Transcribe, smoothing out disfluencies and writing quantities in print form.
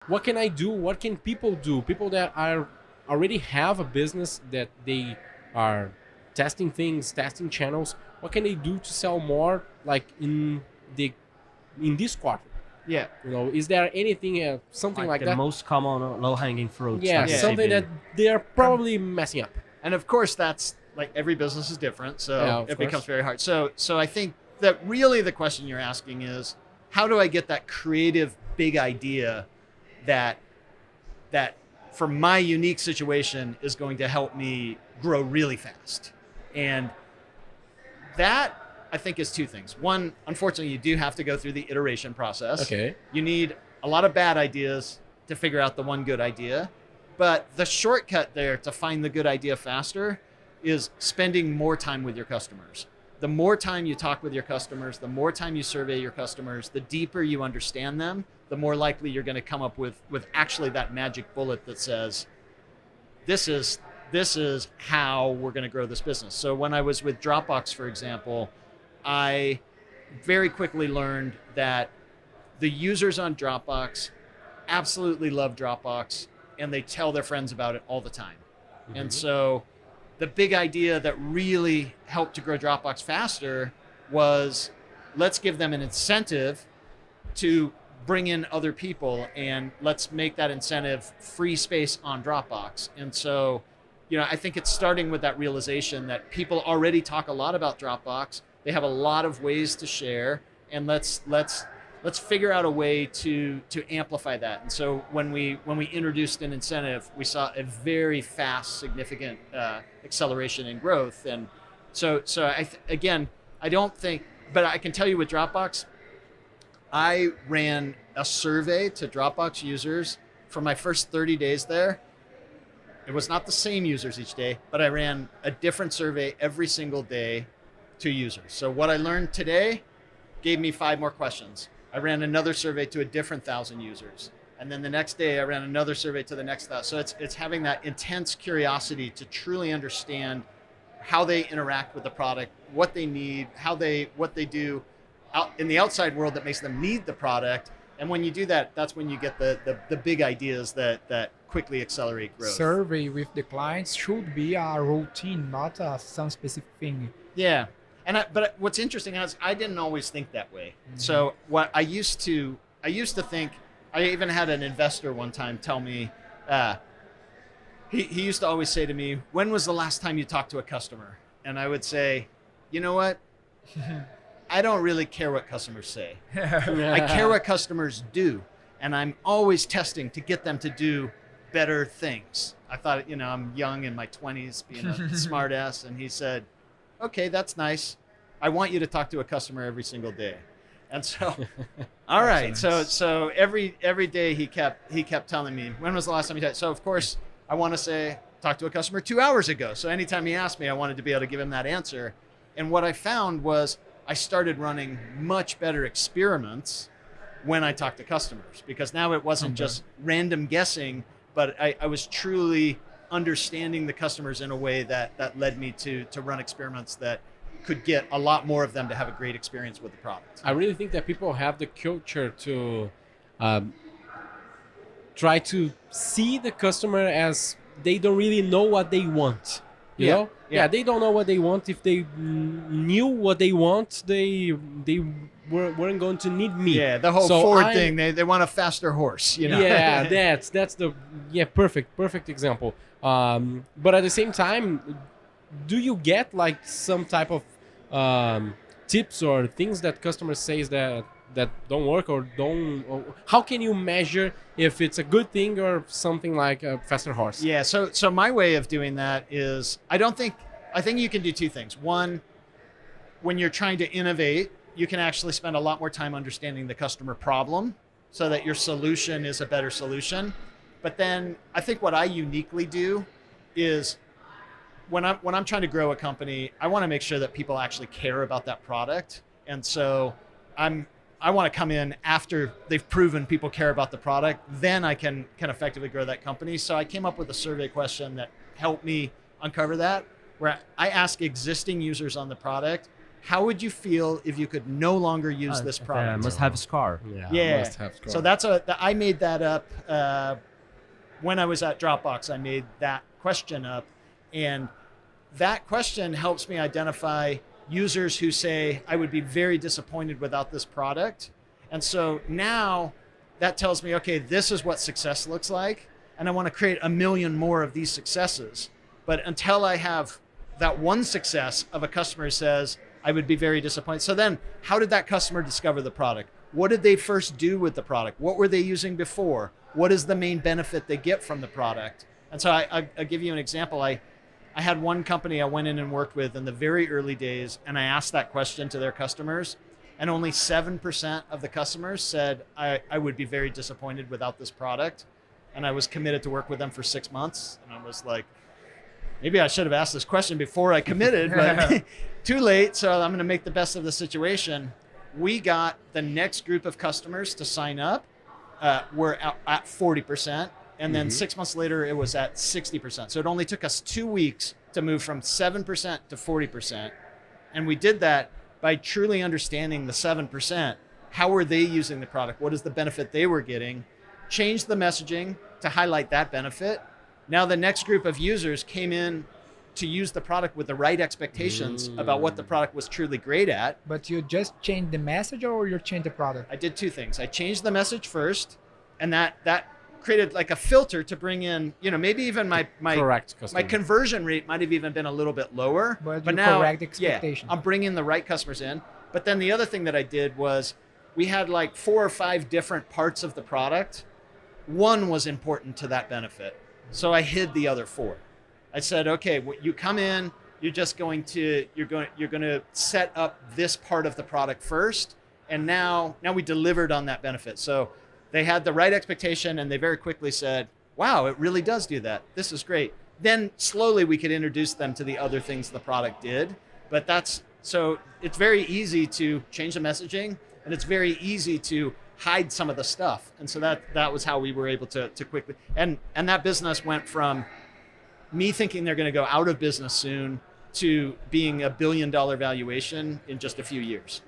what can I do? What can people do? People that are already have a business that they are testing things, testing channels. What can they do to sell more, like in this quarter? Yeah. Is there anything, something like the that? most common low-hanging fruits. Yeah, like you something say, that they are probably messing up. And of course, that's like every business is different, so Yeah, of it course. becomes very hard. So I think that really the question you're asking is, how do I get that creative big idea that for my unique situation is going to help me grow really fast? And that, I think, is two things. One, unfortunately, you do have to go through the iteration process. Okay. You need a lot of bad ideas to figure out the one good idea. But the shortcut there to find the good idea faster is spending more time with your customers. The more time you talk with your customers, the more time you survey your customers, the deeper you understand them, the more likely you're going to come up with actually that magic bullet that says, this is how we're going to grow this business. So when I was with Dropbox, for example, I very quickly learned that the users on Dropbox absolutely love Dropbox, and they tell their friends about it all the time. Mm-hmm. And so the big idea that really helped to grow Dropbox faster was, let's give them an incentive to bring in other people, and let's make that incentive free space on Dropbox. And so, I think it's starting with that realization that people already talk a lot about Dropbox. They have a lot of ways to share, and let's figure out a way to amplify that. And so when we introduced an incentive, we saw a very fast, significant acceleration in growth. And so I don't think, but I can tell you with Dropbox, I ran a survey to Dropbox users for my first 30 days there. It was not the same users each day, but I ran a different survey every single day to users. So what I learned today gave me 5 more questions. I ran another survey to a different 1,000 users. And then the next day I ran another survey to the next 1,000. So it's having that intense curiosity to truly understand how they interact with the product, what they need, what they do out in the outside world that makes them need the product. And when you do that, that's when you get the big ideas that quickly accelerate growth. Survey with the clients should be a routine, not some specific thing. Yeah. But what's interesting is I didn't always think that way. Mm-hmm. So what I used to think, I even had an investor one time tell me, he used to always say to me, when was the last time you talked to a customer? And I would say, you know what? I don't really care what customers say. I care what customers do. And I'm always testing to get them to do better things. I thought, I'm young in my 20s being a smart ass. And he said, okay, that's nice. I want you to talk to a customer every single day. And so, all right. Nice. So every day he kept telling me, when was the last time you talked? So of course I want to say, talk to a customer 2 hours ago. So anytime he asked me, I wanted to be able to give him that answer. And what I found was I started running much better experiments when I talked to customers, because now it wasn't just random guessing, but I was truly understanding the customers in a way that led me to run experiments that could get a lot more of them to have a great experience with the product. I really think that people have the culture to try to see the customer as they don't really know what they want. You know? Yeah, they don't know what they want. If they knew what they want, they weren't going to need me. Yeah, the whole Ford thing, they want a faster horse, Yeah, that's the perfect example. But at the same time, do you get like some type of tips or things that customers says that don't work or don't? Or how can you measure if it's a good thing or something like a faster horse? Yeah, so my way of doing that is I think you can do 2 things. One, when you're trying to innovate, you can actually spend a lot more time understanding the customer problem so that your solution is a better solution. But then I think what I uniquely do is when I'm trying to grow a company, I want to make sure that people actually care about that product. And so I want to come in after they've proven people care about the product, then I can effectively grow that company. So I came up with a survey question that helped me uncover that, where I ask existing users on the product, how would you feel if you could no longer use this product? Must have a scar. Yeah. Must have score. So I made that up when I was at Dropbox. I made that question up, and that question helps me identify users who say, I would be very disappointed without this product. And so now that tells me, okay, this is what success looks like. And I want to create a million more of these successes. But until I have that one success of a customer who says, I would be very disappointed. So then how did that customer discover the product? What did they first do with the product? What were they using before? What is the main benefit they get from the product? And so I'll give you an example. I had one company I went in and worked with in the very early days, and I asked that question to their customers, and only 7% of the customers said, I would be very disappointed without this product. And I was committed to work with them for 6 months. And I was like, maybe I should have asked this question before I committed, but too late. So I'm going to make the best of the situation. We got the next group of customers to sign up. We're at 40%. And then 6 months later, it was at 60%. So it only took us 2 weeks to move from 7% to 40%. And we did that by truly understanding the 7%. How were they using the product? What is the benefit they were getting? Change the messaging to highlight that benefit. Now the next group of users came in to use the product with the right expectations about what the product was truly great at. But you just change the message or you change the product? I did two things. I changed the message first, and that created like a filter to bring in, maybe even my correct my customer. conversion rate might have even been a little bit lower. But you now, correct expectation. I'm bringing the right customers in. But then the other thing that I did was we had like 4 or 5 different parts of the product. One was important to that benefit. So I hid the other 4. I said, okay, you come in, you're going to set up this part of the product first. And now we delivered on that benefit. So they had the right expectation, and they very quickly said, wow, it really does do that. This is great. Then slowly we could introduce them to the other things the product did. But so it's very easy to change the messaging, and it's very easy to hide some of the stuff. And so that was how we were able to quickly, and that business went from me thinking they're going to go out of business soon to being $1 billion valuation in just a few years.